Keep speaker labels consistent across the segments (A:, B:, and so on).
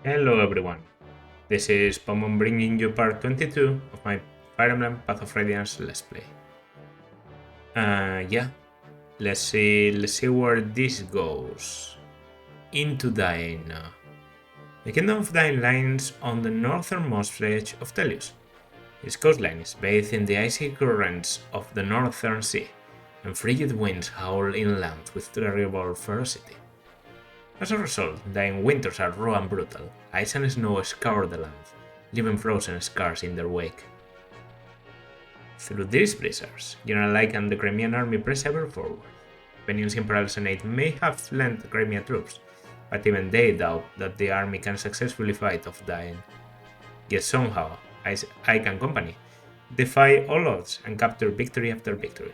A: Hello everyone, this is Pomon bringing you part 22 of my Fire Emblem Path of Radiance Let's Play. Yeah, let's see where this goes. Into Dain. The Kingdom of Dain lies on the northernmost edge of Tellius. Its coastline is bathed in the icy currents of the Northern Sea, and frigid winds howl inland with terrible ferocity. As a result, Dain winters are raw and brutal. Ice and snow scour the land, leaving frozen scars in their wake. Through these blizzards, General Ike and the Crimean army press ever forward. Venion's Imperial Senate may have lent Crimea troops, but even they doubt that the army can successfully fight off Dain. Yet somehow, Ike and company defy all odds and capture victory after victory.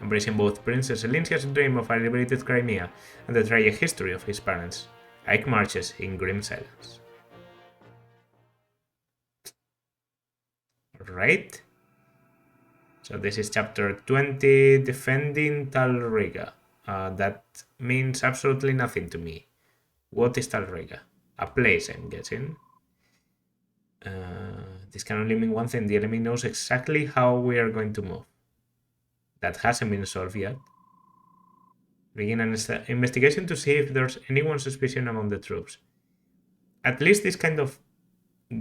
A: Embracing both Princess Elincia's dream of a liberated Crimea and the tragic history of his parents, Ike marches in grim silence. Alright. So this is chapter 20, Defending Tal Riga. That means absolutely nothing to me. What is Tal Riga? A place, I'm guessing. This can only mean one thing. The enemy knows exactly how we are going to move. That hasn't been solved yet. Begin an investigation to see if there's anyone suspicious among the troops. At least this kind of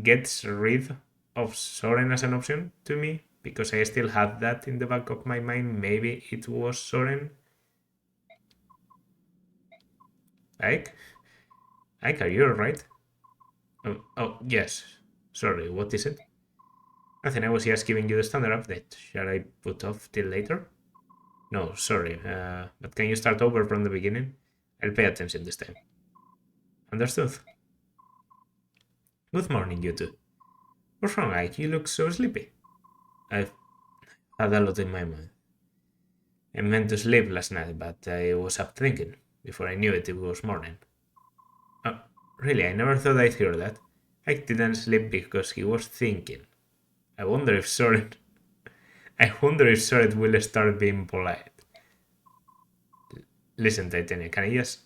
A: gets rid of Soren as an option to me, because I still had that in the back of my mind. Maybe it was Soren. Ike, are you alright? Oh, yes. Sorry, what is it? Nothing, I was just giving you the standard update. Shall I put off till later? No, sorry, but can you start over from the beginning? I'll pay attention this time. Understood. Good morning, you two. What's wrong, Ike? You look so sleepy. I've had a lot in my mind. I meant to sleep last night, but I was up thinking. Before I knew it, it was morning. Oh, really, I never thought I'd hear that. Ike didn't sleep because he was thinking. I wonder if Soren will start being polite. Listen, Titania, can I just...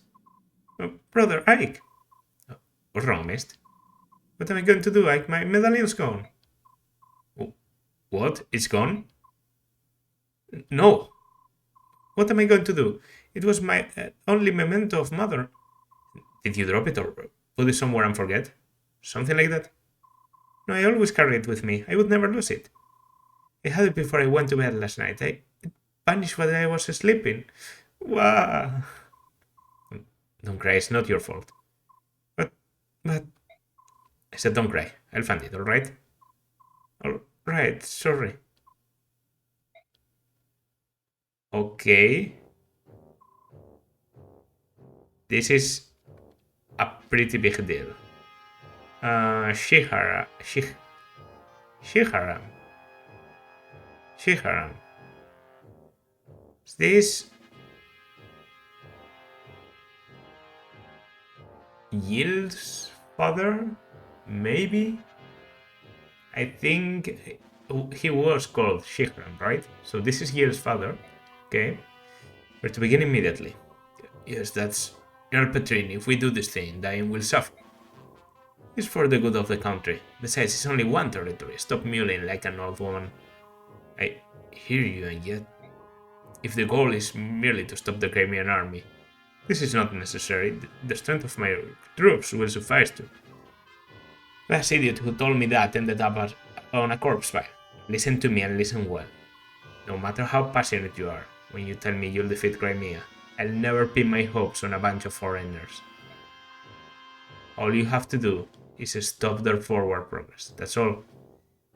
A: Oh, brother, Ike! Oh, what's wrong, Mist? What am I going to do, Ike? My medallion's gone. Oh, what? It's gone? No! What am I going to do? It was my only memento of Mother. Did you drop it or put it somewhere and forget? Something like that? No, I always carry it with me. I would never lose it. I had it before I went to bed last night. It vanished while I was sleeping. Wah! Don't cry, it's not your fault. But... I said don't cry. I'll find it, alright? Alright, sorry. Okay. This is a pretty big deal. Shiharam. Is this Yild's father? Maybe? I think he was called Shiharam, right? So this is Yild's father. Okay. We're to begin immediately. Yes, that's Earl Petrin. If we do this thing, Dain will suffer. It's for the good of the country. Besides, it's only one territory. Stop mewling like an old woman. I hear you, and yet... If the goal is merely to stop the Crimean army, this is not necessary. The strength of my troops will suffice to... Last idiot who told me that ended up on a corpse pile. Listen to me and listen well. No matter how passionate you are, when you tell me you'll defeat Crimea, I'll never pin my hopes on a bunch of foreigners. All you have to do is stop their forward progress. That's all.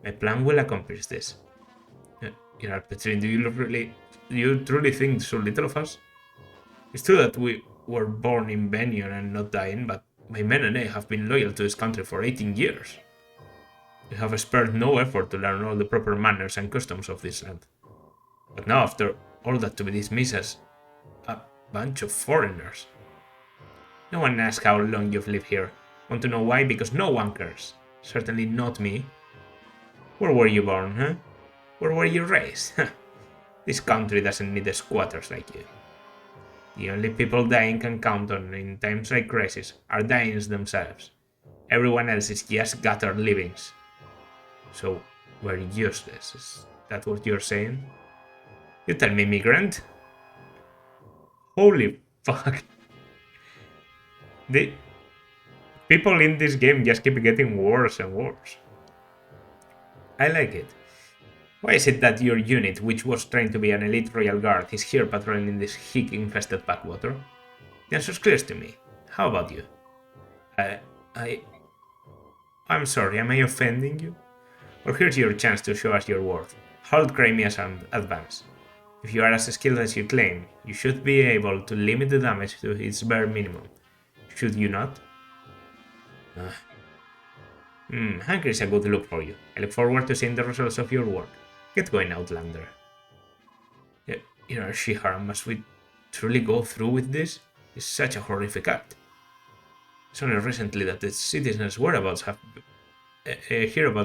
A: My plan will accomplish this. General Petrin, do you truly think so little of us? It's true that we were born in Venion and not Dain, but my men and I have been loyal to this country for 18 years. We have spared no effort to learn all the proper manners and customs of this land. But now, after all that, to be dismissed as a bunch of foreigners. No one asks how long you've lived here. Want to know why? Because no one cares. Certainly not me. Where were you born, huh? Where were you raised? This country doesn't need squatters like you. The only people Dain can count on in times like crisis are Dains themselves. Everyone else is just gutter livings. So we're useless. Is that what you're saying? You tell me, migrant. Holy fuck. The people in this game just keep getting worse and worse. I like it. Why is it that your unit, which was trained to be an elite royal guard, is here patrolling this hick-infested backwater? The answer's clear to me. How about you? I'm sorry, am I offending you? Well, here's your chance to show us your worth. Halt Crimea and advance. If you are as skilled as you claim, you should be able to limit the damage to its bare minimum. Should you not? Hungry is a good look for you. I look forward to seeing the results of your work. Get going, Outlander. Shihara, must we truly go through with this? It's such a horrific act. It's only recently that the citizens' hereabouts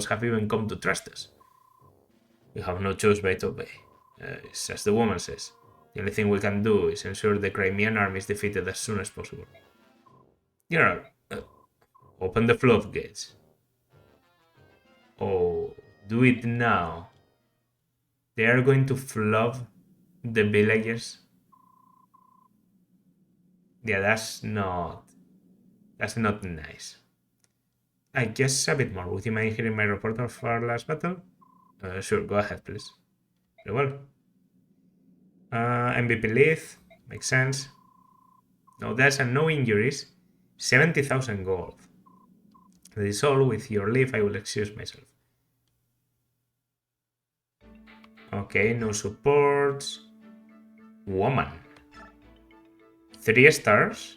A: have even come to trust us. We have no choice but to obey. It's as the woman says. The only thing we can do is ensure the Crimean army is defeated as soon as possible. General, open the floodgates. Oh, do it now. They are going to flood the villagers. Yeah, that's not nice. I guess a bit more. Would you mind hearing my report of our last battle? Sure, go ahead, please. Very well. MVP lead, makes sense. No deaths and no injuries. 70,000 gold. That is all. With your leave, I will excuse myself. Okay, no supports. Woman. 3 stars?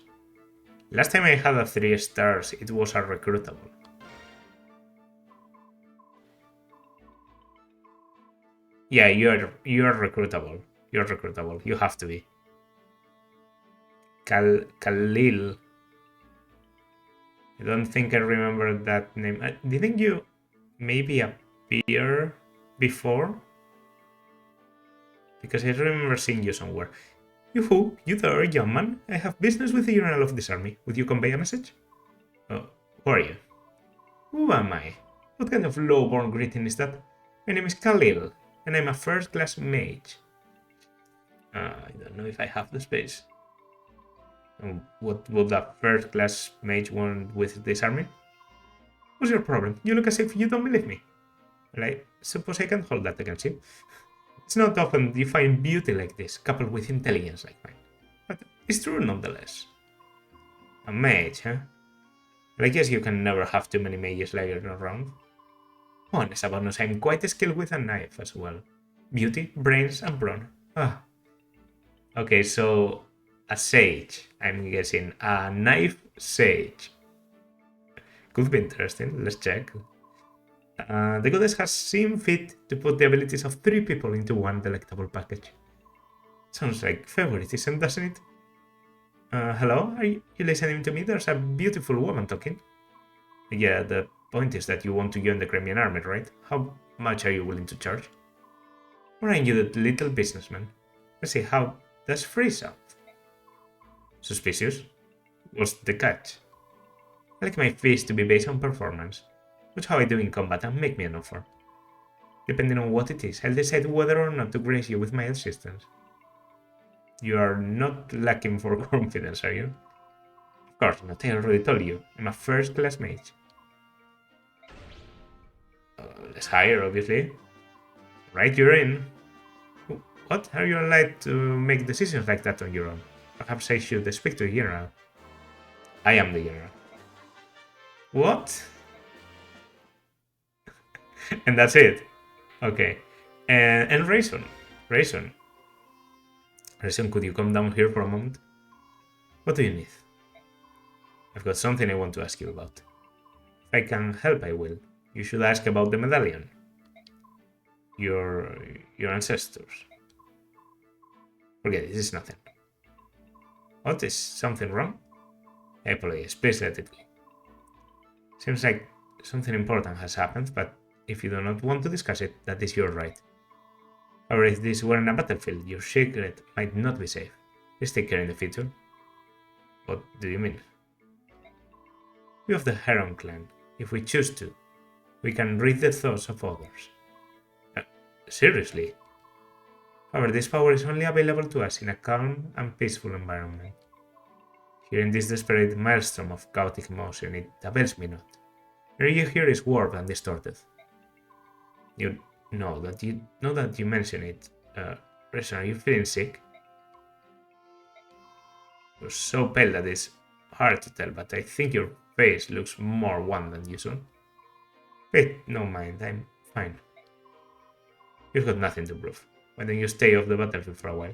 A: Last time I had a 3 stars, it was a recruitable. Yeah, you're recruitable. You're recruitable. You have to be. Khalil. I don't think I remember that name. Didn't you maybe appear before? Because I remember seeing you somewhere. Yoo-hoo, you there, young man? I have business with the general of this army. Would you convey a message? Oh, who are you? Who am I? What kind of low-born greeting is that? My name is Khalil, and I'm a first-class mage. I don't know if I have the space. What would a first-class mage want with this army? What's your problem? You look as if you don't believe me. Well, I suppose I can hold that against you. It's not often you find beauty like this, coupled with intelligence like mine. But it's true nonetheless. A mage, huh? Well, I guess you can never have too many mages lying around. Honest about us, I'm quite skilled with a knife as well. Beauty, brains, and brawn. Ah. Okay, so a sage, I'm guessing. A knife sage. Could be interesting, let's check. The goddess has seen fit to put the abilities of 3 people into one delectable package. Sounds like favoritism, doesn't it? Hello? Are you listening to me? There's a beautiful woman talking. Yeah, the point is that you want to join the Crimean army, right? How much are you willing to charge? Or are you the little businessman? Let's see, how does free sound? Suspicious? What's the catch? I like my fees to be based on performance. Watch how I do in combat and make me an offer. Depending on what it is, I'll decide whether or not to grace you with my assistance. You are not lacking for confidence, are you? Of course not, I already told you. I'm a first-class mage. Let's hire, obviously. Right, you're in. What? Are you allowed to make decisions like that on your own? Perhaps I should speak to the general. I am the general. What? And that's it. Okay. And Rayson, could you come down here for a moment? What do you need? I've got something I want to ask you about. If I can help, I will. You should ask about the medallion. Your ancestors. Forget it, it's nothing. What, is something wrong? I apologize, please let it go. Seems like something important has happened, but if you do not want to discuss it, that is your right. Or if this were in a battlefield, your secret might not be safe. Please take care in the future. What do you mean? We of the Heron clan, if we choose to, we can read the thoughts of others. Seriously? However, this power is only available to us in a calm and peaceful environment. Here in this desperate maelstrom of chaotic emotion, it avails me not. Energy here is warped and distorted. You know that you mention it. Reza, are you feeling sick? You're so pale that it's hard to tell, but I think your face looks more wan than usual. Wait, no mind, I'm fine. You've got nothing to prove. Why don't you stay off the battlefield for a while?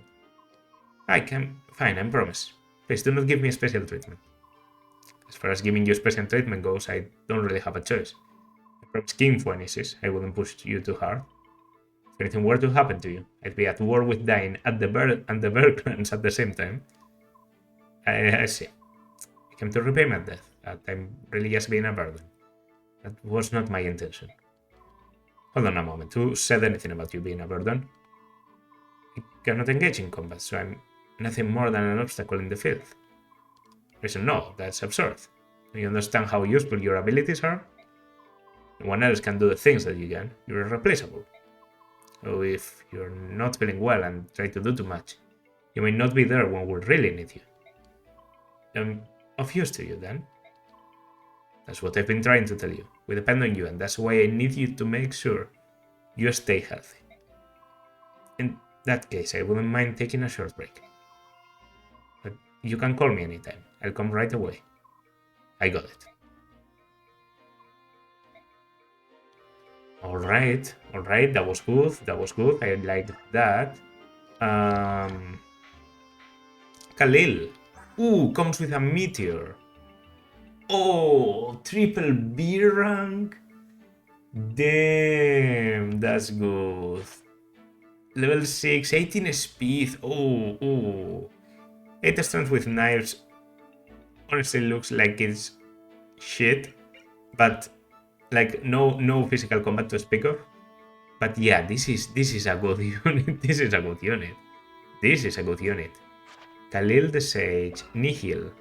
A: I can. Fine, I promise. Please do not give me special treatment. As far as giving you special treatment goes, I don't really have a choice. From King Phoenices, I wouldn't push you too hard. If anything were to happen to you, I'd be at war with dying and the Berglands at the same time. I see. I came to repay my death, but I'm really just being a burden. That was not my intention. Hold on a moment. Who said anything about you being a burden? I cannot engage in combat, so I'm nothing more than an obstacle in the field. Listen, no, that's absurd. Do you understand how useful your abilities are? No one else can do the things that you can. You're irreplaceable. So if you're not feeling well and try to do too much, you may not be there when we really need you. I'm of use to you then. That's what I've been trying to tell you. We depend on you, and that's why I need you to make sure you stay healthy. In that case, I wouldn't mind taking a short break. But you can call me anytime. I'll come right away. I got it. Alright, that was good, I liked that. Khalil. Ooh, comes with a meteor. Oh, triple B rank? Damn, that's good. Level 6, 18 speed. Oh. 8 strength with knives. Honestly looks like it's shit, but like no physical combat to speak of. But yeah, this is a good unit. This is a good unit. Khalil the Sage, Nihil.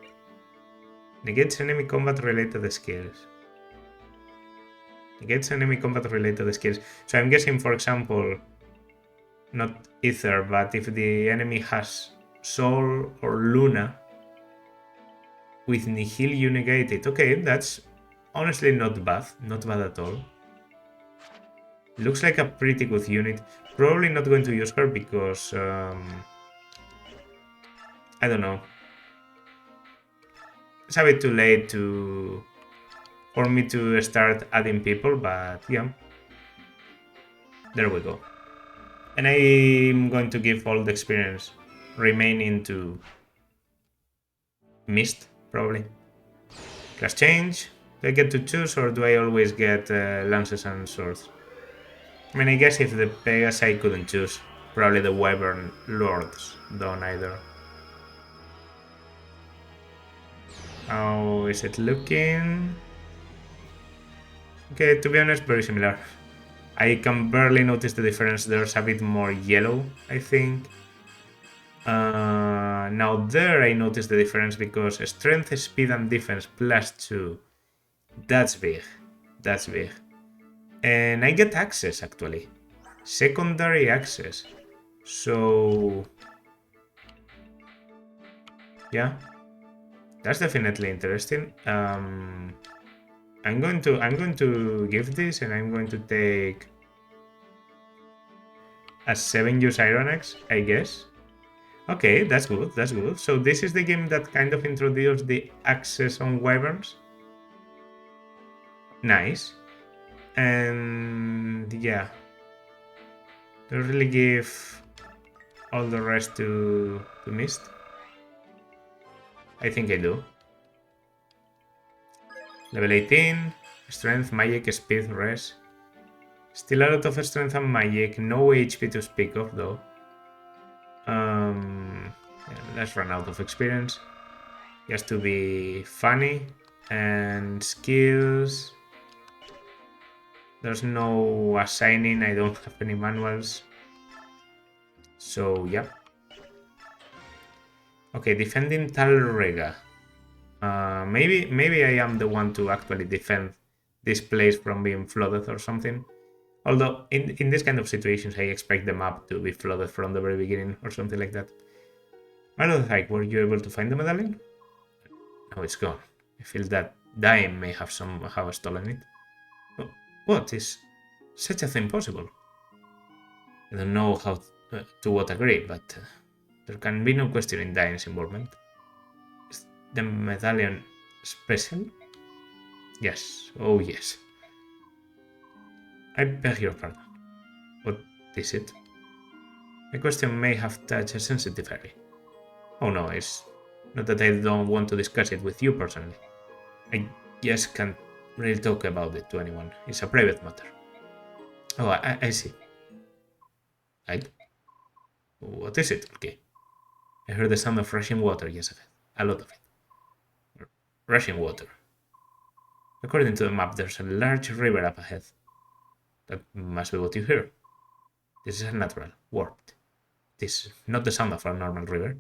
A: Negates enemy combat related skills. So I'm guessing, for example, not Ether, but if the enemy has Soul or Luna, with Nihil you negate it. Okay, that's honestly not bad at all. Looks like a pretty good unit. Probably not going to use her because I don't know. It's a bit too late for me to start adding people, but yeah. There we go. And I'm going to give all the experience remaining to Mist, probably. Class change. Do I get to choose, or do I always get lances and swords? I mean, I guess if the Pegas I couldn't choose. Probably the Wyvern Lords don't either. How is it looking? Okay, to be honest, very similar. I can barely notice the difference. There's a bit more yellow, I think. Now there I notice the difference because strength, speed and defense +2. That's big. And I get access, actually. Secondary access. So yeah, that's definitely interesting. I'm going to give this, and I'm going to take a 7-use Iron Axe, I guess. Okay, that's good. So this is the game that kind of introduced the access on Wyverns. Nice. And yeah, don't really give all the rest to Mist. I think I do. Level 18, strength, magic, speed, res. Still a lot of strength and magic, no HP to speak of though. Yeah, let's run out of experience. Just to be funny. And skills. There's no assigning, I don't have any manuals. So, yeah. Okay, defending Talrega. Maybe I am the one to actually defend this place from being flooded or something. Although in this kind of situations, I expect the map to be flooded from the very beginning or something like that. I don't think. Were you able to find the medallion? No, it's gone. I feel that Daim may have somehow stolen it. What is such a thing possible? I don't know how to what agree, but there can be no question in Daim's involvement. Is the medallion special? Yes. Oh, yes. I beg your pardon. What is it? The question may have touched a sensitive area. Oh no, it's not that I don't want to discuss it with you personally. I just can't really talk about it to anyone. It's a private matter. Oh, I see. Right? What is it, okay? I heard the sound of rushing water just ahead. A lot of it. Rushing water. According to the map, there's a large river up ahead. That must be what you hear. This is unnatural, warped. This is not the sound of a normal river.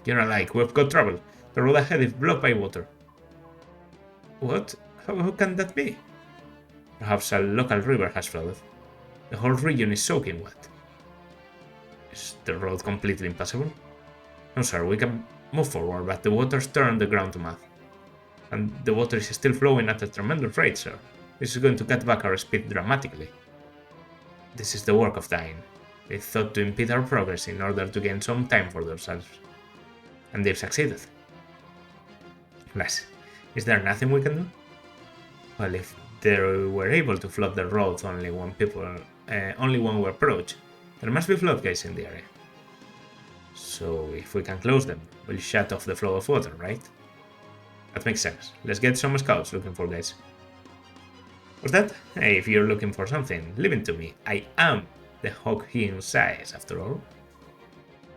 A: You're like, we've got trouble. The road ahead is blocked by water. What? How can that be? Perhaps a local river has flooded. The whole region is soaking wet. Is the road completely impassable? No, sir, we can move forward, but the water's turned the ground to mud. And the water is still flowing at a tremendous rate, sir. This is going to cut back our speed dramatically. This is the work of Dain. They thought to impede our progress in order to gain some time for themselves. And they've succeeded. Alas, is there nothing we can do? Well, if they were able to flood the roads only when we approach, there must be floodgates in the area. So if we can close them, we'll shut off the flow of water, right? That makes sense. Let's get some scouts looking for this. What's that? Hey, if you're looking for something, leave it to me. I am the hawk in size, after all.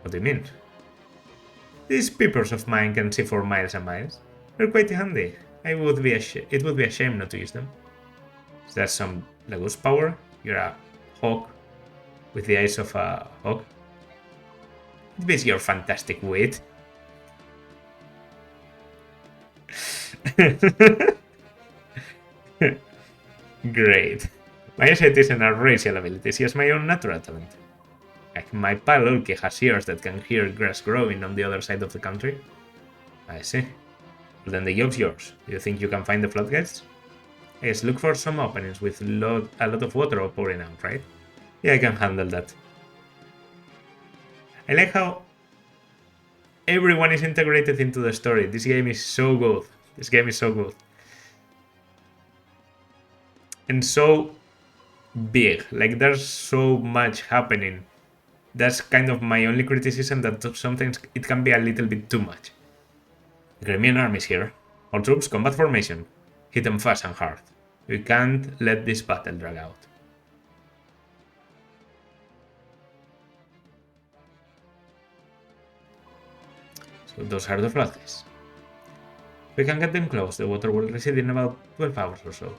A: What do you mean? These peepers of mine can see for miles and miles. They're quite handy. It would be a shame not to use them. Is that some Lego's power? You're a hawk with the eyes of a hawk? It beats your fantastic wit. Great. My eyesight isn't a racial ability, it's just my own natural talent. Like my pal Ulki has ears that can hear grass growing on the other side of the country. I see. Well, then the joke's yours. Do you think you can find the floodgates? Yes, look for some openings with a lot of water pouring out, right? Yeah, I can handle that. I like how everyone is integrated into the story. This game is so good. This game is so good. And so big. Like, there's so much happening. That's kind of my only criticism, that sometimes it can be a little bit too much. The Crimean army's here. All troops, combat formation. Hit them fast and hard. We can't let this battle drag out. So those are the floodgates. If we can get them close, the water will recede in about 12 hours or so.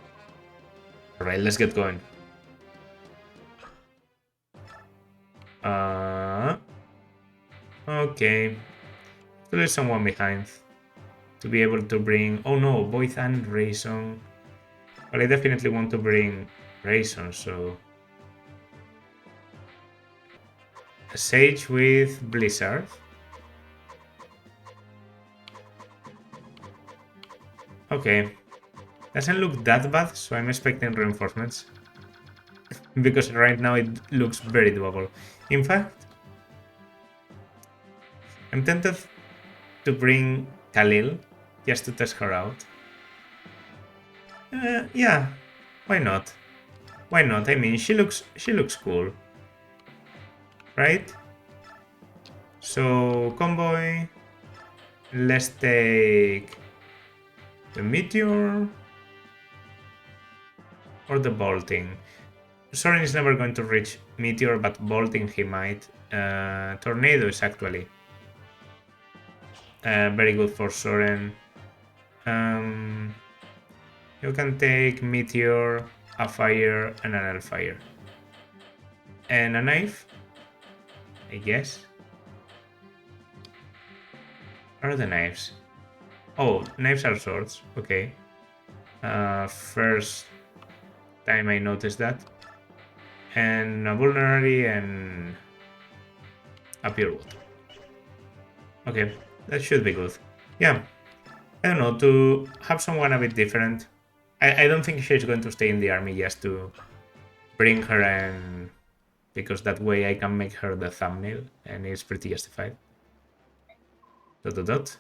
A: Alright, let's get going. Okay. So there's someone behind. To be able to bring... Oh no, Void and Rayson. Well, I definitely want to bring Rayson, so... A Sage with Blizzard. Okay. Doesn't look that bad, so I'm expecting reinforcements. Because right now it looks very doable. In fact, I'm tempted to bring Khalil just to test her out. Yeah, why not? Why not? I mean, she looks cool, right? So convoy. Let's take the meteor or the bolting. Soren is never going to reach meteor, but bolting he might. Tornado is actually very good for Soren. You can take meteor, a fire, and an hellfire, and a knife, I guess. Where are the knives? Oh, knives are swords. Okay. First time I noticed that. And a vulnerary and a pure wood. Okay, that should be good. Yeah, I don't know, to have someone a bit different. I don't think she's going to stay in the army just to bring her and because that way I can make her the thumbnail and it's pretty justified. Dot dot dot.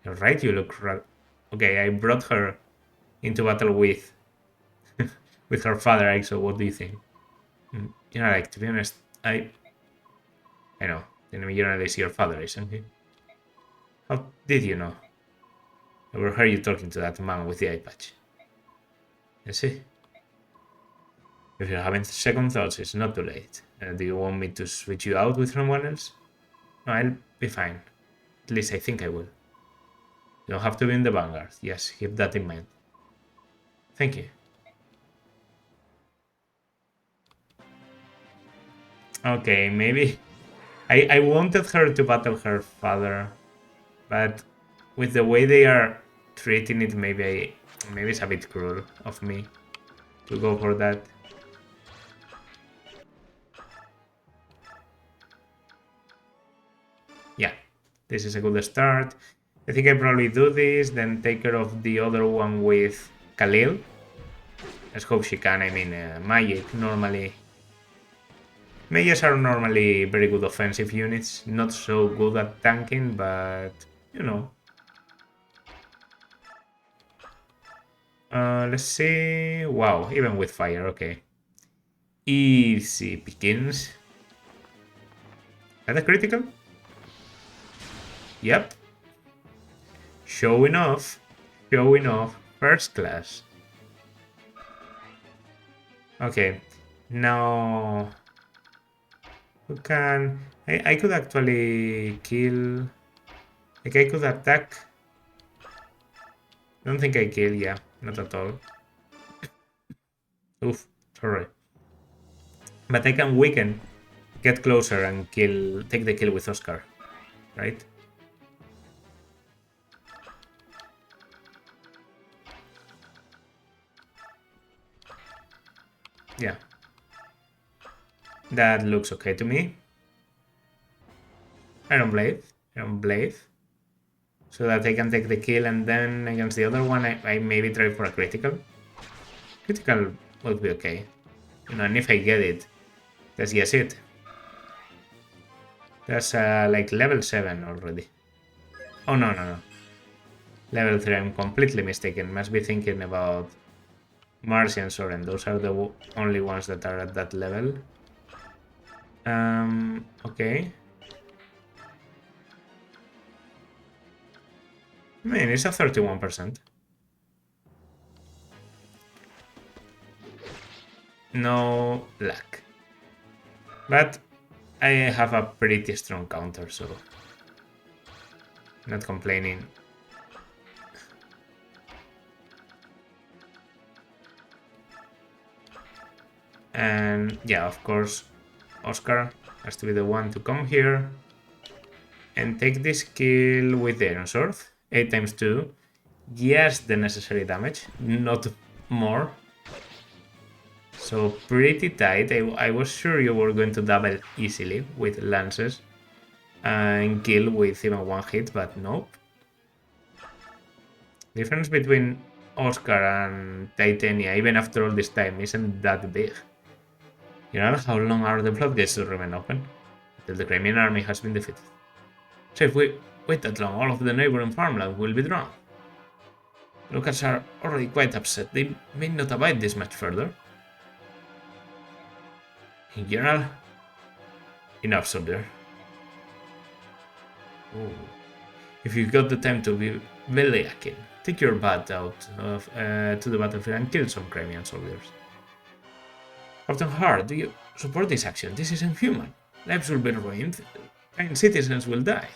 A: You're right, you look right. Okay, I brought her into battle with with her father, so what do you think? You know, like, to be honest, I know, the enemy general is your father, isn't he? How did you know? I overheard you talking to that man with the eye patch. I see. If you're having second thoughts, it's not too late. Do you want me to switch you out with someone else? No, I'll be fine. At least I think I will. You don't have to be in the vanguard. Yes, keep that in mind. Thank you. Okay, maybe. I wanted her to battle her father, but with the way they are treating it, maybe it's a bit cruel of me to go for that. Yeah, this is a good start. I think I probably do this, then take care of the other one with Khalil. Let's hope she can. I mean, magic normally. Mages are normally very good offensive units, not so good at tanking, but you know. Let's see. Wow, even with fire, okay. Easy pickings. Is that a critical? Yep. Showing off. Showing off. First class. Okay. Now... Who can... I could actually kill... Like, I could attack... Don't think I kill, yeah. Not at all. Oof. Sorry. But I can weaken. Get closer and kill... Take the kill with Oscar. Right? Yeah. That looks okay to me. Iron Blade. Iron Blade. So that I can take the kill and then against the other one I maybe try for a critical. Critical would be okay. You know, and if I get it, that's just it. That's like level 7 already. Oh no, no, no. Level 3, I'm completely mistaken. Must be thinking about Martian Soren. Those are the only ones that are at that level. Okay. I mean, it's a 31%. No luck. But I have a pretty strong counter, so not complaining. And yeah, of course, Oscar has to be the one to come here and take this kill with the Iron Sword. 8 times 2. Yes, the necessary damage, not more. So pretty tight. I was sure you were going to double easily with lances and kill with even one hit, but nope. Difference between Oscar and Titania, even after all this time, isn't that big. You know how long are the floodgates to remain open? Until the Crimean army has been defeated. So if we wait that long, all of the neighboring farmland will be drowned. The locals are already quite upset. They may not abide this much further. In general, enough, soldier. Ooh. If you've got the time to be Veliakin, take your butt out to the battlefield and kill some Crimean soldiers. Captain Hart, do you support this action? This is inhuman. Lives will be ruined, and citizens will die.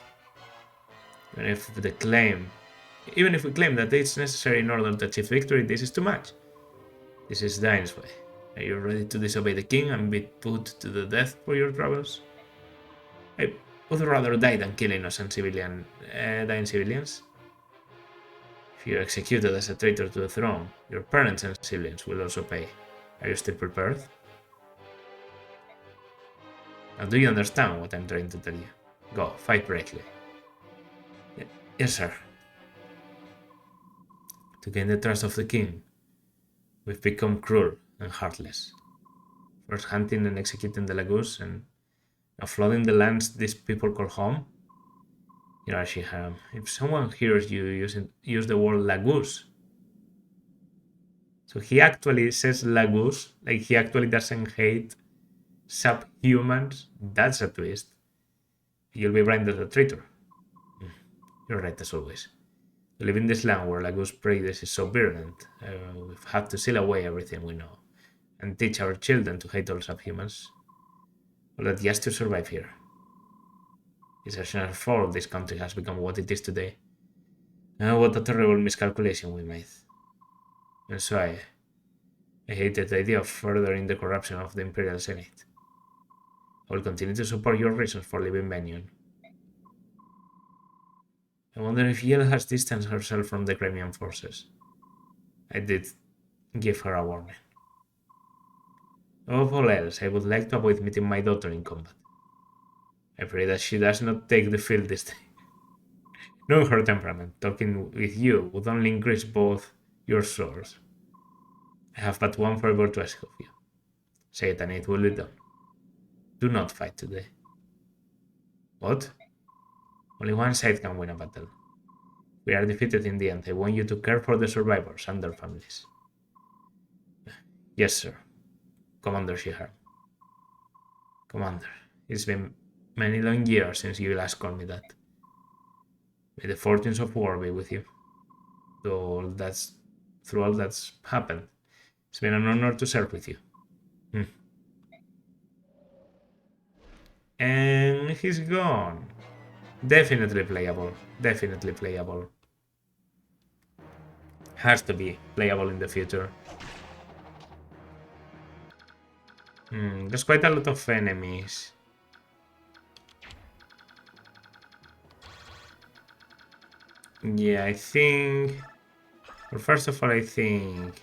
A: Even if we claim that it's necessary in order to achieve victory, this is too much. This is Dain's way. Are you ready to disobey the king and be put to the death for your troubles? I would rather die than kill innocent dying civilians. If you're executed as a traitor to the throne, your parents and siblings will also pay. Are you still prepared? Now, do you understand what I'm trying to tell you? Go, fight bravely. Yes, sir. To gain the trust of the king, we've become cruel and heartless. First hunting and executing the Lagus, and now flooding the lands these people call home. You know, Shiham, if someone hears you use the word Lagus, so he actually says Lagus, like he actually doesn't hate subhumans. That's a twist. You'll be branded a traitor. You're right as always. To live in this land where Lagus prejudice is so virulent, we've had to seal away everything we know and teach our children to hate all subhumans. All that just to survive here. It's a fault this country has become what it is today. What a terrible miscalculation we made. And so I hated the idea of furthering the corruption of the Imperial Senate. I will continue to support your reasons for leaving Benyon. I wonder if Yel has distanced herself from the Crimean forces. I did give her a warning. Above all else, I would like to avoid meeting my daughter in combat. I pray that she does not take the field this day. Knowing her temperament, talking with you would only increase both your sores. I have but one favor to ask of you. Say it and it will be done. Do not fight today. What? Only one side can win a battle. If we are defeated in the end, I want you to care for the survivors and their families. Yes, sir. Commander Shihar. Commander, it's been many long years since you last called me that. May the fortunes of war be with you. Through all that's happened, it's been an honor to serve with you. And he's gone. Definitely playable. Definitely playable. Has to be playable in the future. There's quite a lot of enemies. Yeah, I think... Well, first of all, I think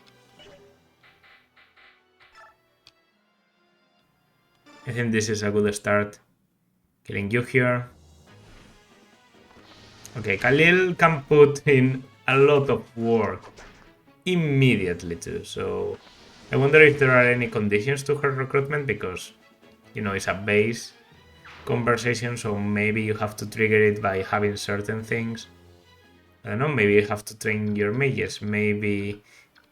A: this is a good start. Killing you here. Okay, Khalil can put in a lot of work immediately too, so I wonder if there are any conditions to her recruitment, because, you know, it's a base conversation, so maybe you have to trigger it by having certain things. I don't know, maybe you have to train your mages, maybe...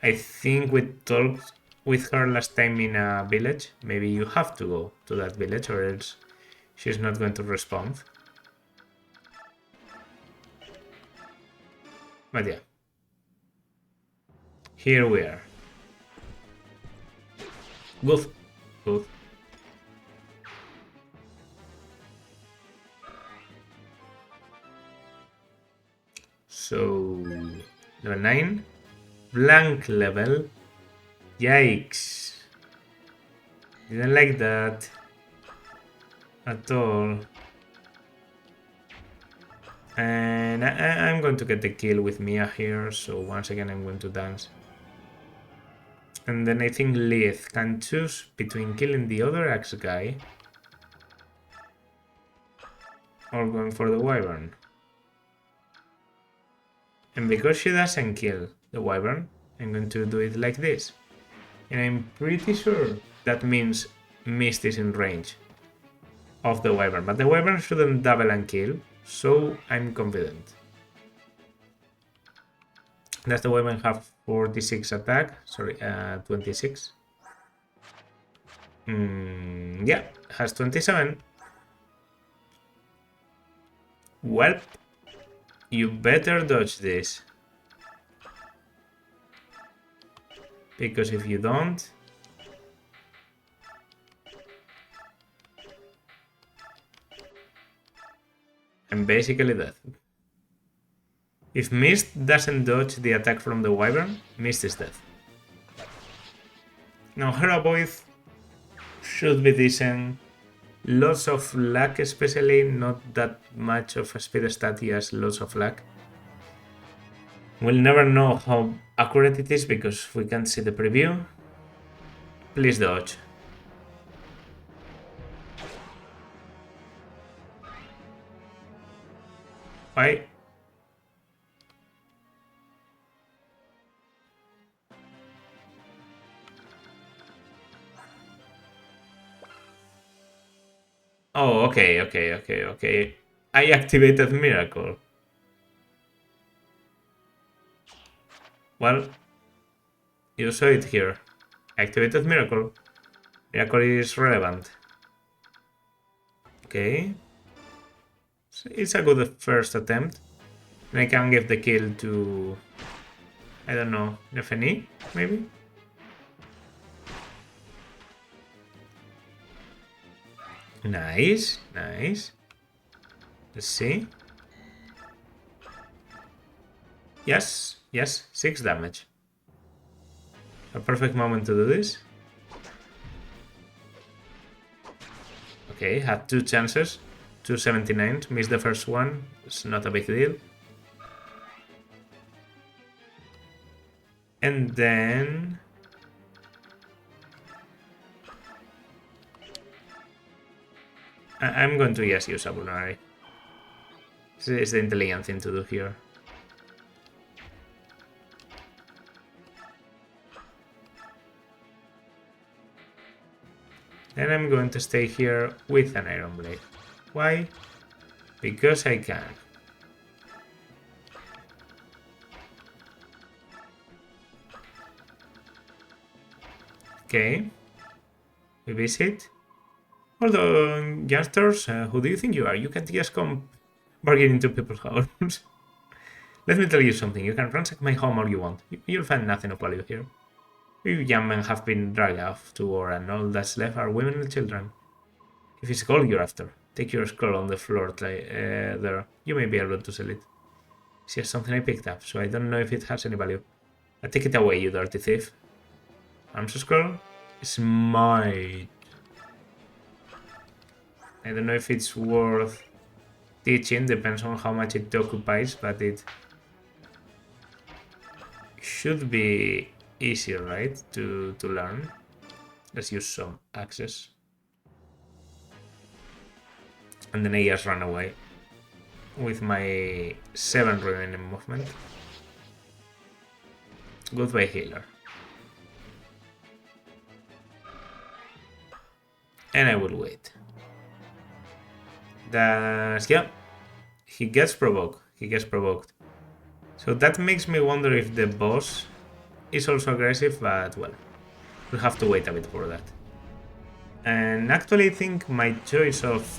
A: I think we talked with her last time in a village, maybe you have to go to that village or else she's not going to respond. But yeah. Here we are. Good. Good. So, level 9. Blank level. Yikes. Didn't like that at all. And I'm going to get the kill with Mia here, so once again I'm going to dance. And then I think Leith can choose between killing the other axe guy or going for the wyvern. And because she doesn't kill the wyvern, I'm going to do it like this. And I'm pretty sure that means Mist is in range of the wyvern, but the wyvern shouldn't double and kill, so I'm confident. Does the wyvern have 46 attack? Sorry, 26. Yeah, has 27. Well, you better dodge this. Because if you don't... I'm basically dead. If Mist doesn't dodge the attack from the wyvern, Mist is dead. Now her avoid should be decent. Lots of luck especially, not that much of a speed stat, yes, lots of luck. We'll never know how accurate it is because we can't see the preview. Please dodge. Why? Oh, okay. I activated Miracle. Well, you saw it here. Activated Miracle. Miracle is relevant. Okay. So it's a good first attempt. And I can give the kill to... I don't know, Nefeni, maybe? Nice. Let's see. Yes, 6 damage. A perfect moment to do this. Okay, had 2 chances. 279s, missed the first one. It's not a big deal. And then... I'm going to just use a Vulnerary. This is the intelligent thing to do here. Then I'm going to stay here with an Iron Blade. Why? Because I can. Okay. We visit. Although, youngsters, who do you think you are? You can't just come bargaining into people's homes. Let me tell you something. You can ransack my home all you want. You'll find nothing of value here. You young men have been dragged off to war, and all that's left are women and children. If it's gold you're after, take your scroll on the floor there. You may be able to sell it. It's just something I picked up, so I don't know if it has any value. I take it away, you dirty thief. Arms scroll? It's mine. I don't know if it's worth teaching, depends on how much it occupies, but it should be easier, right, to learn. Let's use some access. And then I just run away with my 7 remaining movement. Goodbye, healer. And I will wait. Yeah, he gets provoked. So that makes me wonder if the boss is also aggressive, but well, we'll have to wait a bit for that. And actually I think my choice of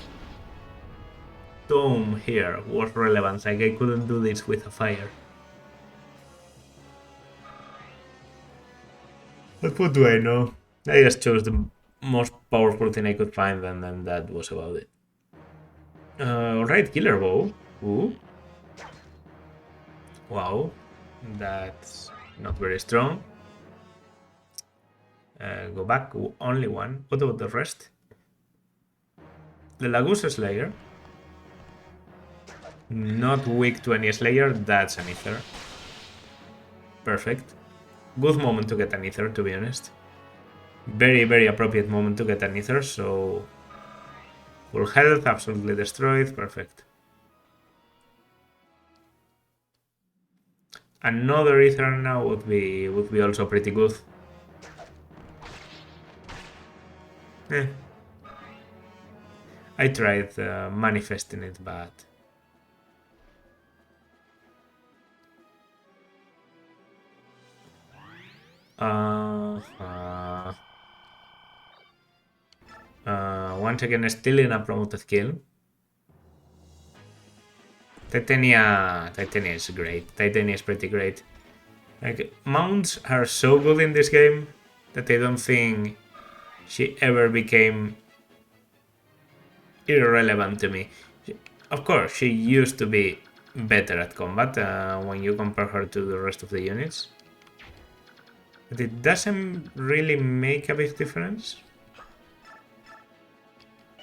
A: Dome here was relevant, like I couldn't do this with a fire. But what do I know? I just chose the most powerful thing I could find, and then that was about it. Alright, Killer Bow. Ooh. Wow. That's not very strong. Go back. Only one. What about the rest? The Lagusa Slayer. Not weak to any Slayer. That's an Ether. Perfect. Good moment to get an Ether, to be honest. Very, very appropriate moment to get an Ether, so... Full health, absolutely destroyed, perfect. Another Ether now would be also pretty good. I tried manifesting it, but... once again, stealing a promoted kill. Titania is great. Titania is pretty great. Like, mounts are so good in this game that I don't think she ever became irrelevant to me. Of course, she used to be better at combat when you compare her to the rest of the units. But it doesn't really make a big difference.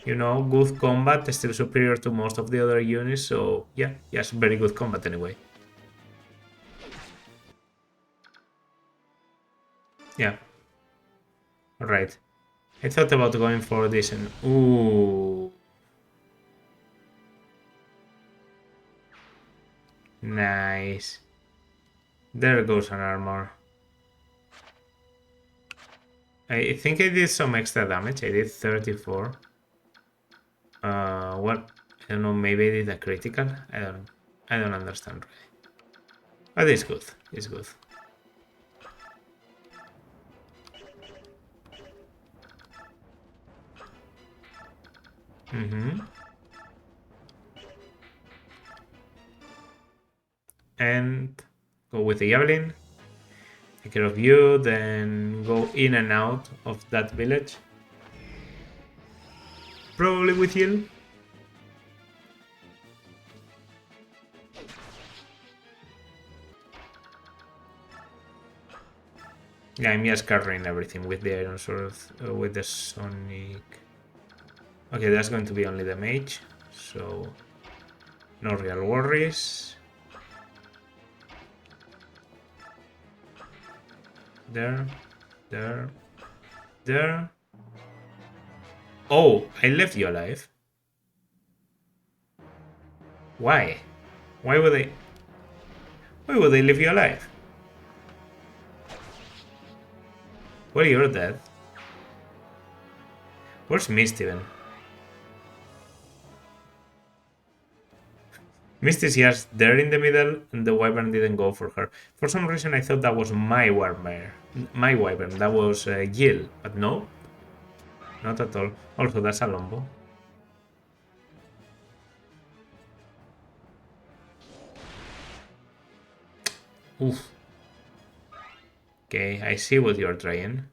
A: You know, good combat is still superior to most of the other units, so yeah, yes, very good combat anyway. Yeah. Alright. I thought about going for this and... Ooh. Nice. There goes an armor. I think I did some extra damage. I did 34. What? I don't know, maybe I did a critical? I don't understand really. But it's good. It's good. And go with the javelin. Take care of you, then go in and out of that village. Probably with heal. Yeah, I'm just covering everything with the iron sword, with the sonic. Okay, that's going to be only the mage, so no real worries. There, there, there. Oh, I left you alive. Why? Why would they? Why would they leave you alive? Well, you're dead. Where's Mist even? Mist is just there in the middle, and the wyvern didn't go for her. For some reason, I thought that was my wyvern. My wyvern. That was Gil, but no, not at all. Also, that's a Lombo. Oof. Okay, I see what you're trying.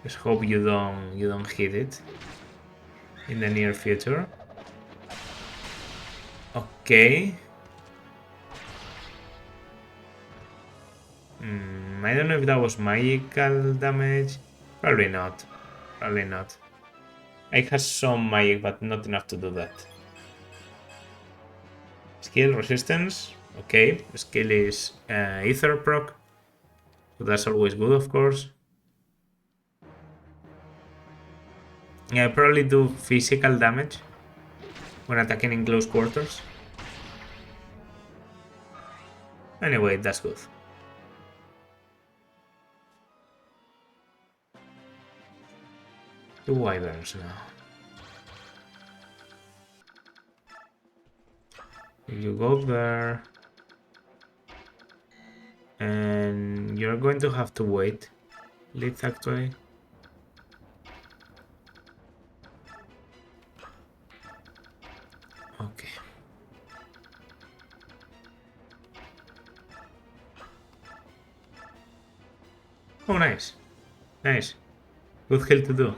A: Just hope you don't hit it in the near future. Okay. I don't know if that was magical damage. Probably not. Probably not. I have some magic, but not enough to do that. Skill resistance. Okay. Skill is ether proc. So that's always good, of course. Yeah, I probably do physical damage when attacking in close quarters. Anyway, that's good. Two wyverns now. You go there. And you're going to have to wait. Let's actually. Okay. Oh, nice. Nice. Good hill to do.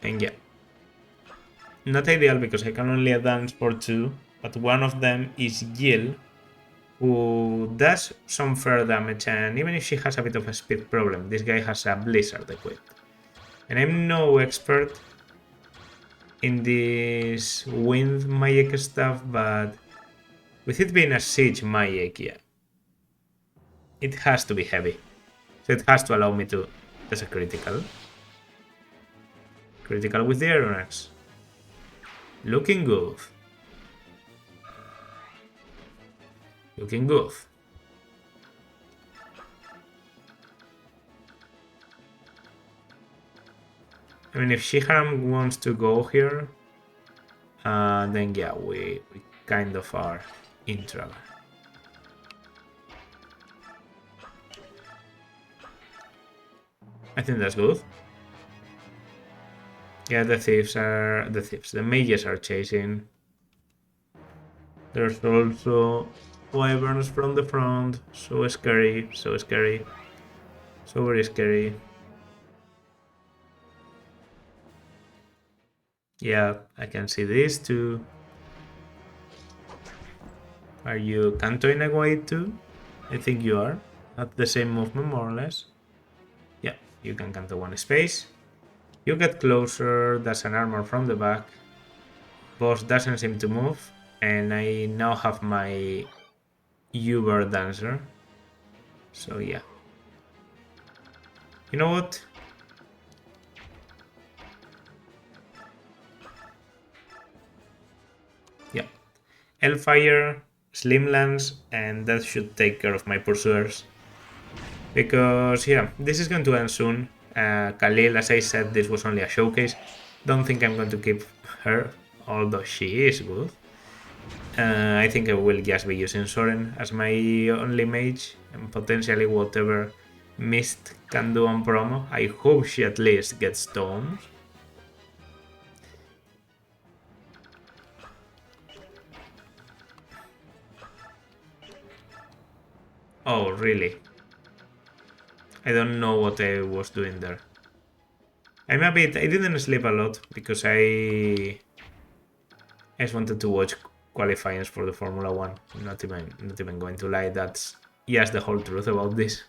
A: And yeah. Not ideal because I can only advance for two, but one of them is Gil, who does some fair damage, and even if she has a bit of a speed problem, this guy has a blizzard equipped. And I'm no expert in this wind magic stuff, but with it being a siege magic, yeah, it has to be heavy. So it has to allow me to... That's a critical. Critical with the Iron Axe. Looking good. Looking good. I mean, if Shiharam wants to go here, then yeah, we kind of are in trouble. I think that's good. Yeah, the mages are chasing. There's also wyverns from the front. So scary, so scary. So very scary. Yeah, I can see this too. Are you cantoing away too? I think you are. At the same movement, more or less. Yeah, you can canto one space. You get closer, there's an armor from the back. Boss doesn't seem to move, and I now have my Uber Dancer. So yeah. You know what? Yeah. Hellfire, Slimlands, and that should take care of my pursuers. Because, yeah, this is going to end soon. Khalil, as I said, this was only a showcase. Don't think I'm going to keep her, although she is good. I think I will just be using Soren as my only mage, and potentially whatever Mist can do on promo. I hope she at least gets stones. Oh, really? I don't know what I was doing there. I didn't sleep a lot because I just wanted to watch qualifiers for the Formula One. Not even going to lie. That's just the whole truth about this.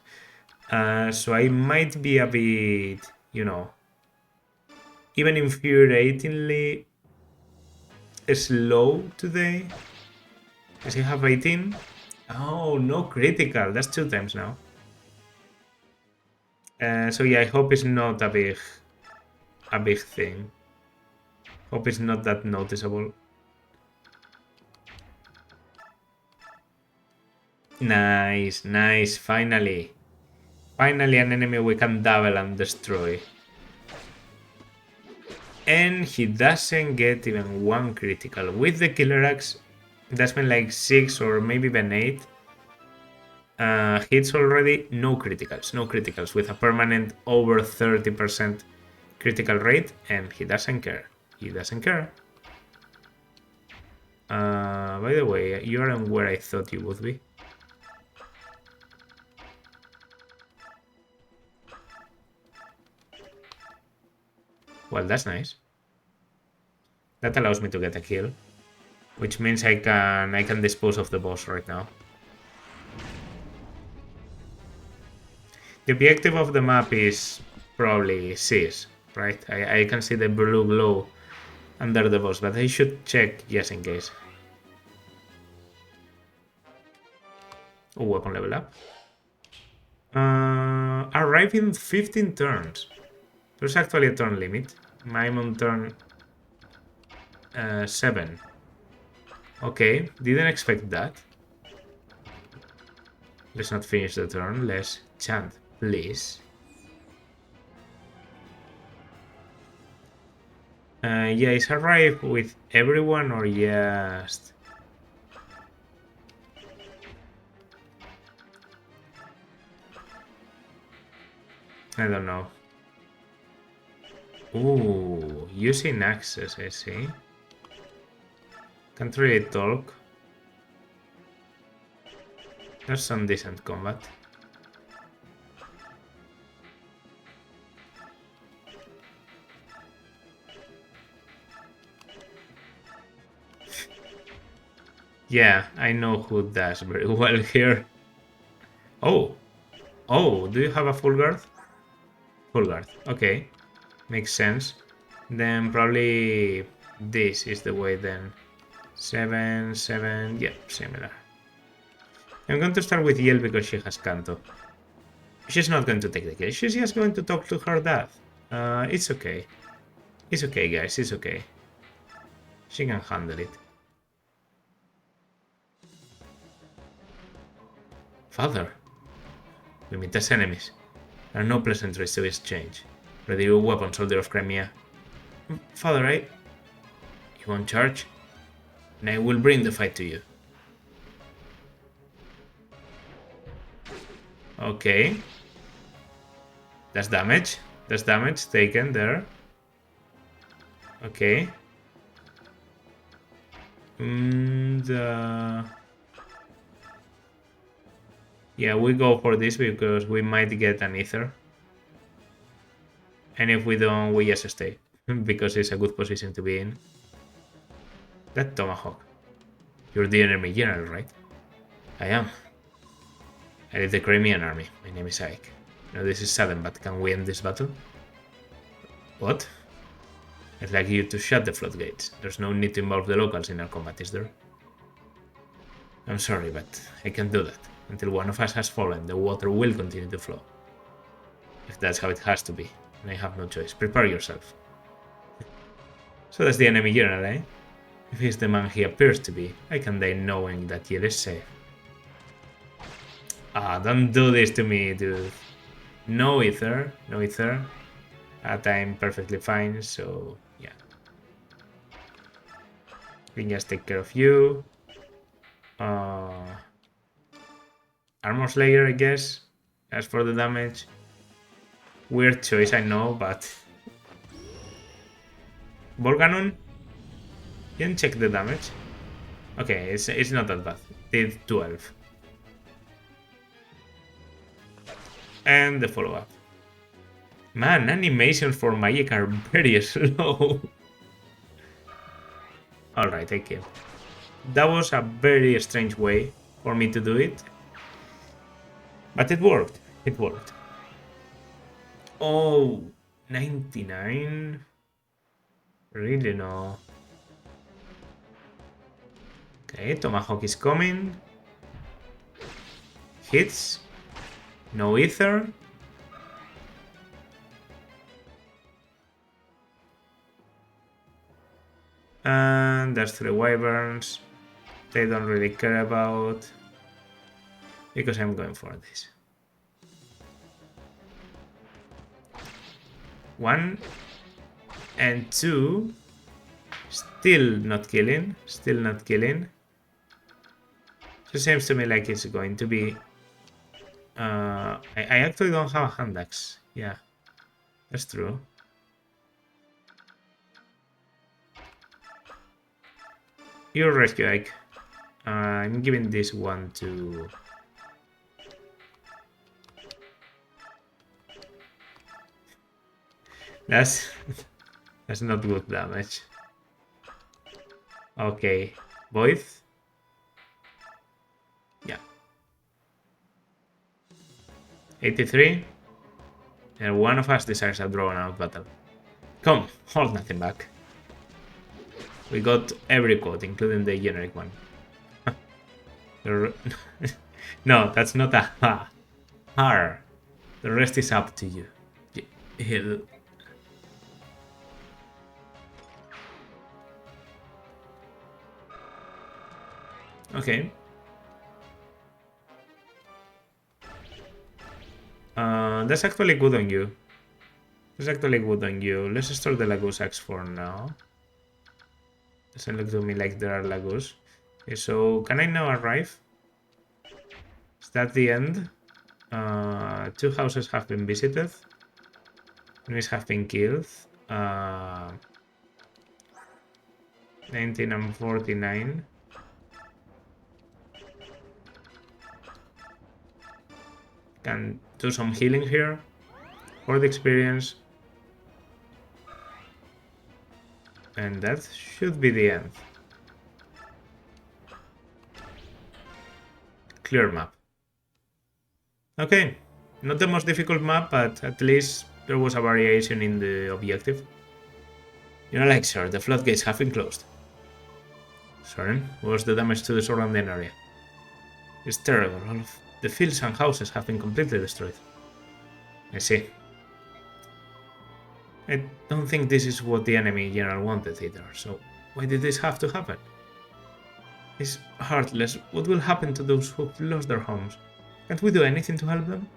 A: So I might be a bit, even infuriatingly slow today. Does he have 18? Oh, no critical. That's 2 times now. So yeah, I hope it's not a big thing. Hope it's not that noticeable. Nice, nice. Finally an enemy we can double and destroy. And he doesn't get even one critical. With the Killer Axe, that's been like 6 or maybe even 8 hits already. No criticals with a permanent over 30% critical rate, and he doesn't care. By the way, you aren't where I thought you would be. Well, that's nice. That allows me to get a kill, which means I can dispose of the boss right now. The objective of the map is probably Seas, right? I can see the blue glow under the boss, but I should check just in case. Oh, weapon level up. Arrive in 15 turns. There's actually a turn limit. I'm on turn 7. Okay, didn't expect that. Let's not finish the turn. Let's chant, please. Yeah, is arrive with everyone or just... I don't know. Ooh, using access, I see. Can't really talk. There's some decent combat. Yeah, I know who does very well here. Oh, do you have a full guard? Full guard, okay. Makes sense. Then probably this is the way then. 7, 7, yeah, similar. I'm going to start with Yel because she has Canto. She's not going to take the kill. She's just going to talk to her dad. It's okay. It's okay, guys. It's okay. She can handle it. Father, we meet as enemies. There are no pleasantries to exchange. Ready your weapon, soldier of Crimea. Father, You won't charge? And I will bring the fight to you. Okay. That's damage. That's damage taken there. Okay. And... yeah, we go for this because we might get an ether. And if we don't, we just stay. Because it's a good position to be in. That Tomahawk. You're the enemy general, right? I am. I lead the Crimean army. My name is Ike. Now this is sudden, but can we end this battle? What? I'd like you to shut the floodgates. There's no need to involve the locals in our combat, is there? I'm sorry, but I can't do that. Until one of us has fallen, the water will continue to flow. If that's how it has to be, and I have no choice. Prepare yourself. So that's the enemy general, eh? If he's the man he appears to be, I can die knowing that Yer is safe. Ah, don't do this to me, dude. No ether, no ether. I'm perfectly fine, so yeah. We can just take care of you. Armor Slayer, I guess. As for the damage, weird choice, I know, but Ball Cannon. You can check the damage. Okay, it's not that bad. Did 12. And the follow-up. Man, animations for magic are very slow. Alright, I kill. That was a very strange way for me to do it. But it worked. It worked. Oh, 99? Really no. Okay, Tomahawk is coming. Hits. No ether. And there's 3 wyverns. They don't really care about. Because I'm going for this. 1 and 2. Still not killing. Still not killing. So it seems to me like it's going to be... I actually don't have a hand axe. Yeah, that's true. Your rescue Ike. I'm giving this one to... That's not good damage. Okay, Void. Yeah. 83. And one of us desires a drawn out battle. Come, hold nothing back. We got every quote, including the generic one. No, that's not a ha. Har. The rest is up to you. He'll... Okay. That's actually good on you. That's actually good on you. Let's store the Lagoose Axe for now. Doesn't look to me like there are Lagoos. Okay, so can I now arrive? Is that the end? 2 houses have been visited. Enemies have been killed. 19 and 49. Can do some healing here for the experience. And that should be the end. Clear map. Okay, not the most difficult map, but at least there was a variation in the objective. You know, like, sir, the floodgates have been closed. Soren, what's the damage to the surrounding area? It's terrible. All of the fields and houses have been completely destroyed. I see. I don't think this is what the enemy general wanted either, so why did this have to happen? It's heartless. What will happen to those who've lost their homes? Can't we do anything to help them?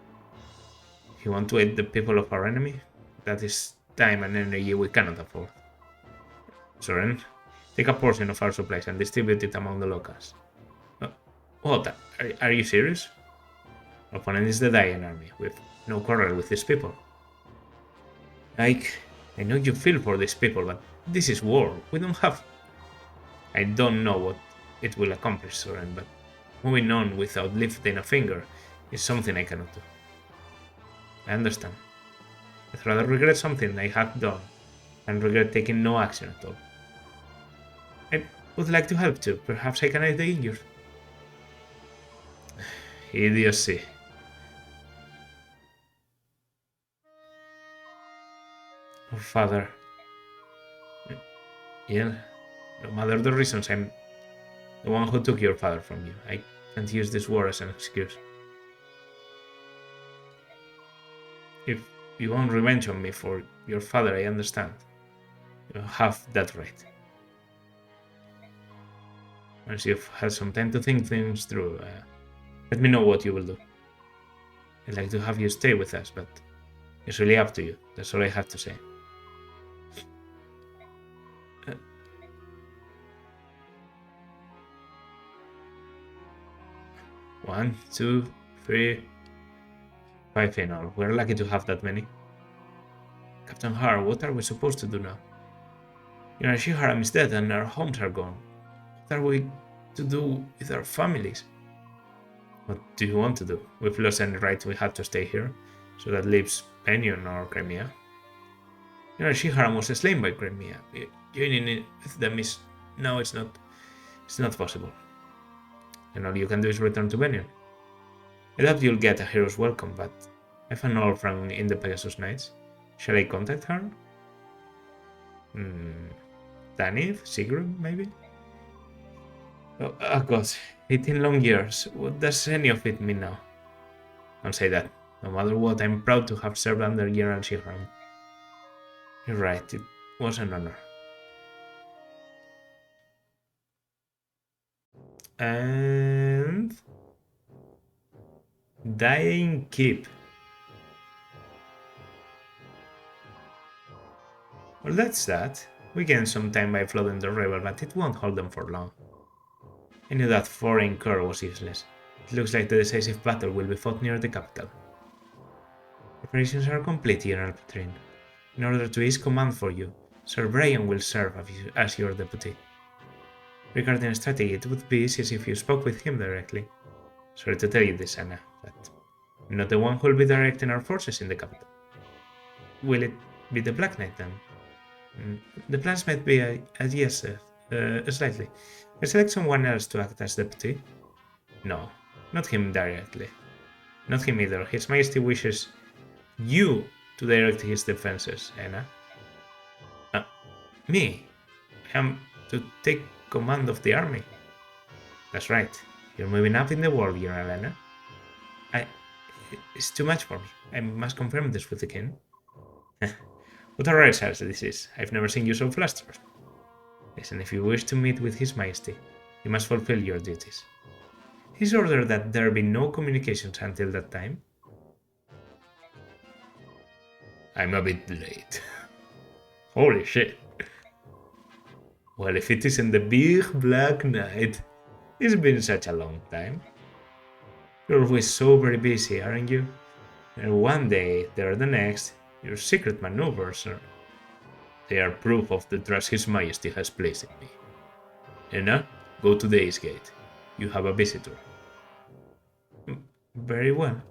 A: You want to aid the people of our enemy? That is time and energy we cannot afford. Soren, take a portion of our supplies and distribute it among the locals. What? Are you serious? Our opponent is the Dying Army. We've no quarrel with these people. Like, I know you feel for these people, but this is war. We don't have... I don't know what it will accomplish, Soren, but moving on without lifting a finger is something I cannot do. I understand. I'd rather regret something I have done and regret taking no action at all. I would like to help too. Perhaps I can aid the injured. Idiocy. Oh, father. Yeah, no matter the reasons, I'm the one who took your father from you. I can't use this war as an excuse. If you want revenge on me for your father, I understand. You have that right. Once you've had some time to think things through, let me know what you will do. I'd like to have you stay with us, but it's really up to you. That's all I have to say. Uh, 1, 2, 3, 5 in all. We're lucky to have that many. Captain Har, what are we supposed to do now? Your Shiharam is dead and our homes are gone. What are we to do with our families? What do you want to do? We've lost any right we had to stay here, so that leaves Penion or Crimea. Your Shiharam was slain by Crimea. Joining it with them is now it's not possible. And all you can do is return to Penion. I doubt you'll get a hero's welcome, but I found an old friend in the Pegasus Knights. Shall I contact her? Danith? Sigrid, maybe? Oh god, 18 long years. What does any of it mean now? Don't say that. No matter what, I'm proud to have served under General Shiharam. You're right, it was an honor. And... Dying Keep. Well, that's that. We gained some time by flooding the river, but it won't hold them for long. I knew that foreign core was useless. It looks like the decisive battle will be fought near the capital. Preparations are complete, General Petrine. In order to ease command for you, Sir Brian will serve as your deputy. Regarding strategy, it would be easiest if you spoke with him directly. Sorry to tell you this, Anna, but I'm not the one who will be directing our forces in the capital. Will it be the Black Knight then? The plans might be adjusted slightly. I select someone else to act as deputy. No, not him directly. Not him either. His Majesty wishes you to direct his defenses, Anna. Me? I am to take command of the army. That's right. You're moving up in the world, General Anna. It's too much for me. I must confirm this with the king. What a rare sight this is. I've never seen you so flustered. Listen, if you wish to meet with His Majesty, you must fulfill your duties. He's ordered that there be no communications until that time. I'm a bit late. Holy shit. Well, if it isn't the big Black Knight. It's been such a long time. You're always so very busy, aren't you? And one day, there the next, your secret maneuvers they are proof of the trust His Majesty has placed in me. Anna, go to the East Gate. You have a visitor. Very well.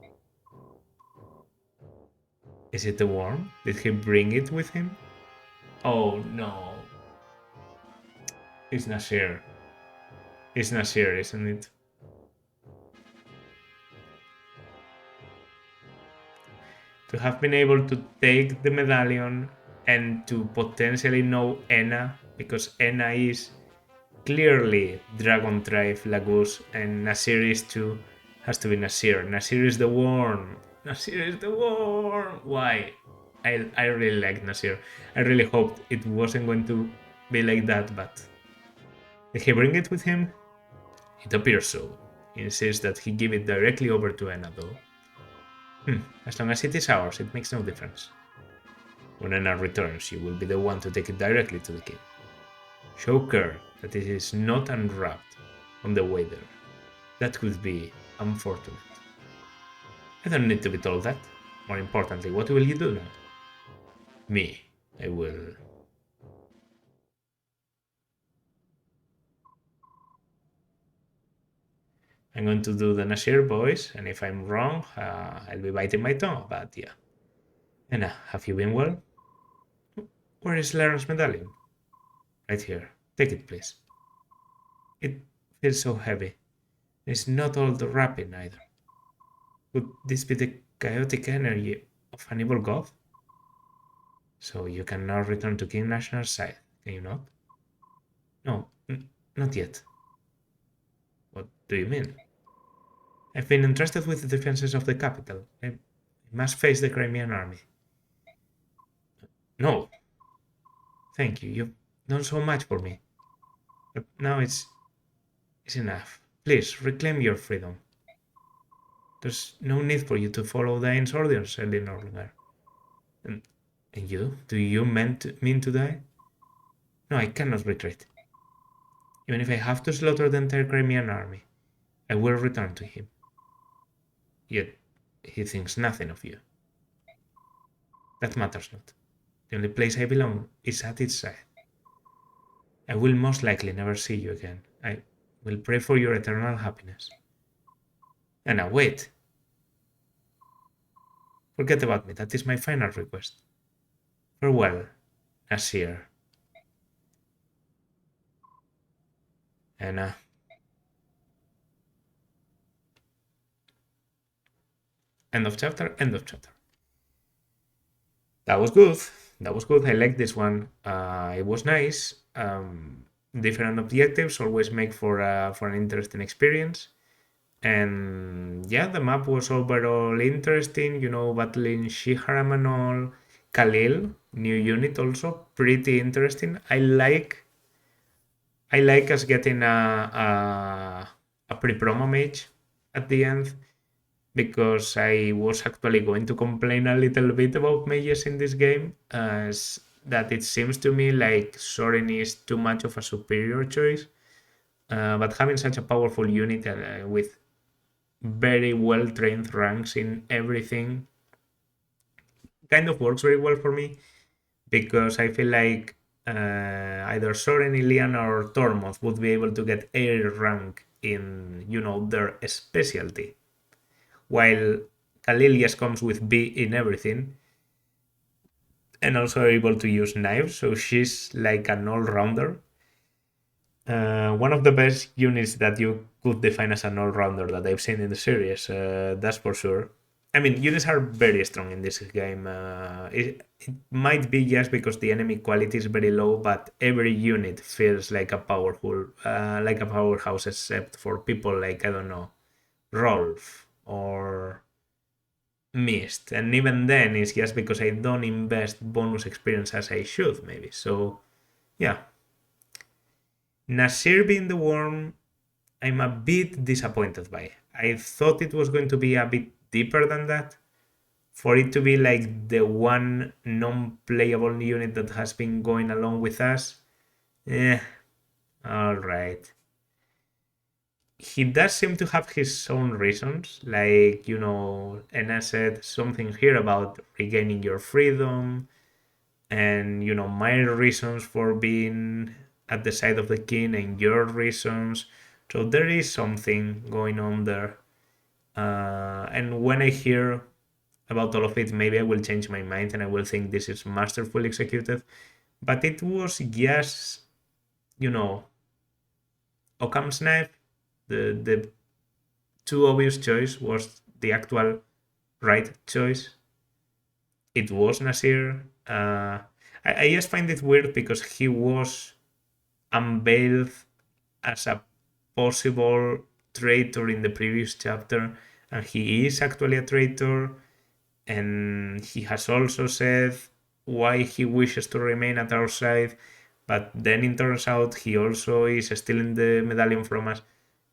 A: Is it the worm? Did he bring it with him? Oh no. It's Nasir. It's Nasir, isn't it? To have been able to take the medallion and to potentially know Enna, because Enna is clearly Dragon Tribe Lagus and Nasir is too, has to be Nasir. Nasir is the worm. Nasir is the worm. Why? I really like Nasir. I really hoped it wasn't going to be like that, but did he bring it with him? It appears so. He insists that he give it directly over to Enna though. As long as it is ours, it makes no difference. When Enna returns, you will be the one to take it directly to the king. Show care that it is not unwrapped on the way there. That could be unfortunate. I don't need to be told that. More importantly, what will you do now? Me. I will... I'm going to do the Nasir voice, and if I'm wrong, I'll be biting my tongue, but yeah. Enna, have you been well? Where is Laren's medallion? Right here. Take it, please. It feels so heavy. It's not all the wrapping either. Could this be the chaotic energy of an evil god? So you can now return to King Nashar's side, can you not? No, not yet. What do you mean? I've been entrusted with the defenses of the capital. I must face the Crimean army. No, thank you. You've done so much for me. But now it's enough. Please, reclaim your freedom. There's no need for you to follow Dain's orders any longer. And you? Do you mean to die? No, I cannot retreat. Even if I have to slaughter the entire Crimean army, I will return to him. Yet, he thinks nothing of you. That matters not. The only place I belong is at its side. I will most likely never see you again. I will pray for your eternal happiness. And now wait. Forget about me. That is my final request. Farewell, Nasir. And end of chapter, end of chapter. That was good. That was good. I like this one. It was nice. Different objectives always make for an interesting experience. And yeah, the map was overall interesting. You know, battling Shiharam and all. Khalil, new unit also pretty interesting. I like us getting a pre-promo mage at the end, because I was actually going to complain a little bit about mages in this game, as that it seems to me like Soren is too much of a superior choice. But having such a powerful unit with very well trained ranks in everything kind of works very well for me, because I feel like either Soren, Iliana, or Tormoth would be able to get A rank in, you know, their specialty, while Khalil just comes with B in everything, and also able to use knives, so she's like an all-rounder. One of the best units that you could define as an all-rounder that I've seen in the series, that's for sure. I mean, units are very strong in this game. It might be just because the enemy quality is very low, but every unit feels like a powerhouse, except for people like, I don't know, Rolf or Mist. And even then, it's just because I don't invest bonus experience as I should, maybe. So, yeah. Nasir being the worm, I'm a bit disappointed by. I thought it was going to be a bit deeper than that. For it to be like the one non-playable unit that has been going along with us, alright. He does seem to have his own reasons, like, you know, Enna said something here about regaining your freedom, and, you know, my reasons for being at the side of the king and your reasons. So there is something going on there. And when I hear about all of it, maybe I will change my mind and I will think this is masterfully executed. But it was just, you know, Occam's knife. The too obvious choice was the actual right choice. It was Nasir. I just find it weird because he was unveiled as a possible traitor in the previous chapter, and he is actually a traitor, and he has also said why he wishes to remain at our side, but then it turns out he also is stealing the medallion from us.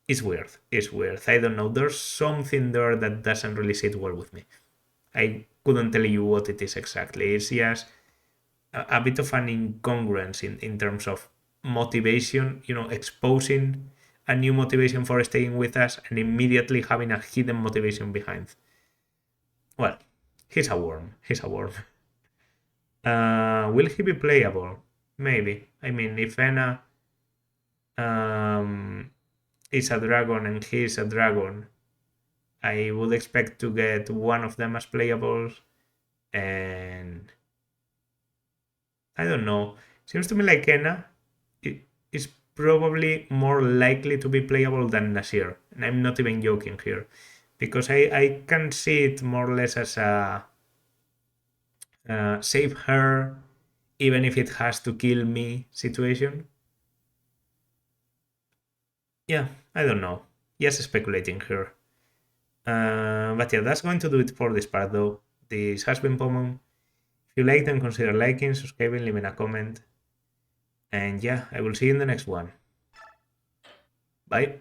A: It's weird. It's weird. I don't know. There's something there that doesn't really sit well with me. I couldn't tell you what it is exactly. It's just a bit of an incongruence in terms of motivation, you know, exposing a new motivation for staying with us and immediately having a hidden motivation behind. Well, he's a worm. He's a worm. Will he be playable? Maybe. I mean, if Enna is a dragon and he is a dragon, I would expect to get one of them as playable, and I don't know. Seems to me like Enna is probably more likely to be playable than Nasir. And I'm not even joking here. Because I can see it more or less as a save her even if it has to kill me situation. Yeah, I don't know. Just speculating here. But yeah, that's going to do it for this part though. This has been Pomon. If you liked them, consider liking, subscribing, leaving a comment. And yeah, I will see you in the next one. Bye.